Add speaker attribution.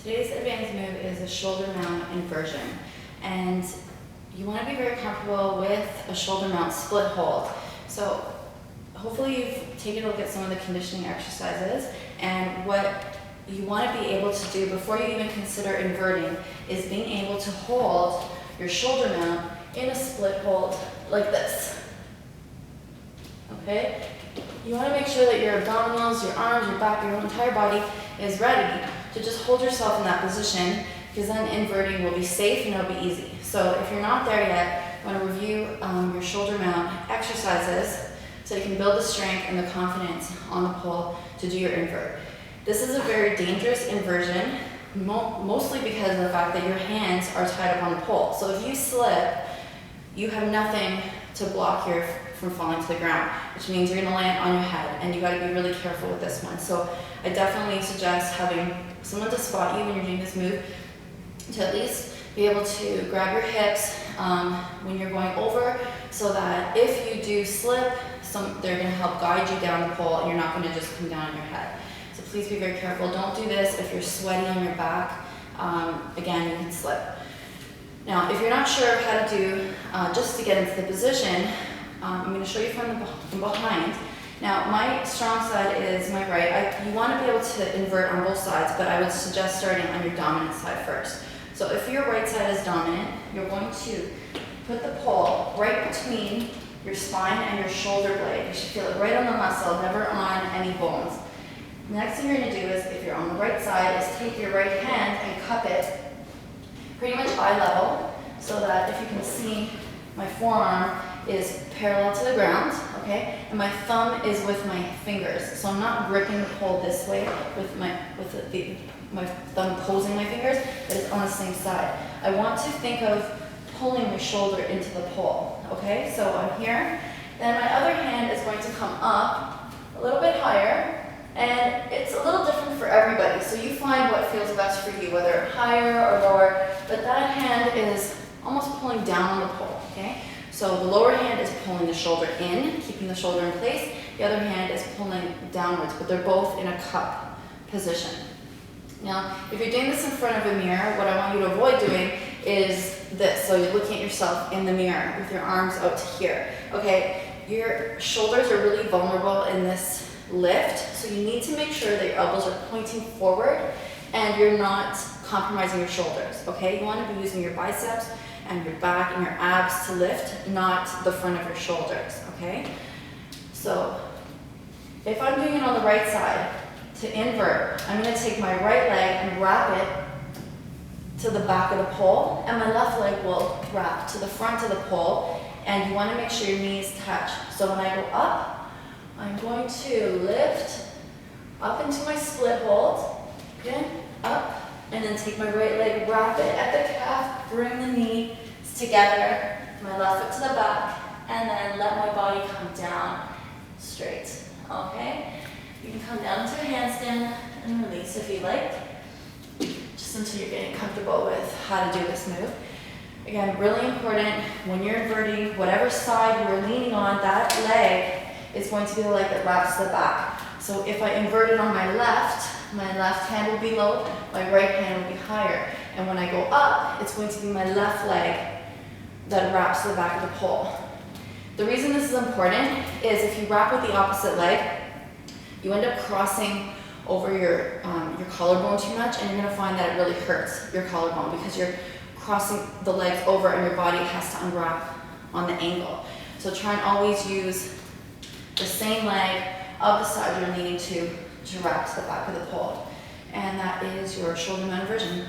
Speaker 1: Today's advanced move is a shoulder mount inversion, and you want to be very comfortable with a shoulder mount split hold. So hopefully you've taken a look at some of the conditioning exercises, and what you want to be able to do before you even consider inverting is being able to hold your shoulder mount in a split hold like this. Okay? You want to make sure that your abdominals, your arms, your back, your entire body is ready to just hold yourself in that position, because then inverting will be safe and it'll be easy. So if you're not there yet, I want to review your shoulder mount exercises so you can build the strength and the confidence on the pole to do your invert. This is a very dangerous inversion, mostly because of the fact that your hands are tied up on the pole. So if you slip, you have nothing to block you from falling to the ground, which means you're going to land on your head, and you got to be really careful with this one. So I definitely suggest having someone to spot you when you're doing this move, to at least be able to grab your hips when you're going over, so that if you do slip, they're going to help guide you down the pole and you're not going to just come down on your head. So please be very careful. Don't do this if you're sweaty on your back. Again, you can slip. Now, if you're not sure how to do, just to get into the position, I'm going to show you from behind. Now, my strong side is my right. You want to be able to invert on both sides, but I would suggest starting on your dominant side first. So if your right side is dominant, you're going to put the pole right between your spine and your shoulder blade. You should feel it right on the muscle, never on any bones. The next thing you're going to do is, if you're on the right side, is take your right hand and cup it pretty much eye level, so that if you can see, my forearm is parallel to the ground, okay? And my thumb is with my fingers. So I'm not gripping the pole this way with my thumb opposing my fingers, but it's on the same side. I want to think of pulling my shoulder into the pole, okay? So I'm here, then my other hand is going to come up a little bit higher, and it's a little different for everybody, so you find what feels best for you, whether higher or lower, but that hand is almost pulling down on the pole, okay? So the lower hand is pulling the shoulder in, keeping the shoulder in place. The other hand is pulling downwards, but they're both in a cup position. Now, if you're doing this in front of a mirror, what I want you to avoid doing is this. So you're looking at yourself in the mirror with your arms out to here, okay? Your shoulders are really vulnerable in this lift, so you need to make sure that your elbows are pointing forward and you're not compromising your shoulders, okay? You want to be using your biceps and your back and your abs to lift, not the front of your shoulders, okay? So if I'm doing it on the right side, to invert, I'm going to take my right leg and wrap it to the back of the pole, and my left leg will wrap to the front of the pole, and you want to make sure your knees touch. So when I go up, I'm going to lift up into my split hold, okay, up, and then take my right leg, wrap it at the calf, bring the knees together, my left foot to the back, and then let my body come down straight, okay? You can come down to a handstand and release if you like, just until you're getting comfortable with how to do this move. Again, really important, when you're inverting, whatever side you're leaning on, that leg is going to be the leg that wraps the back. So if I invert it on my left hand will be low, my right hand will be higher. And when I go up, it's going to be my left leg that wraps the back of the pole. The reason this is important is if you wrap with the opposite leg, you end up crossing over your collarbone too much, and you're going to find that it really hurts your collarbone because you're crossing the legs over and your body has to unwrap on the angle. So try and always use the same leg of the side you're leaning to wrap to the back of the pole. And that is your shoulder mount inversion.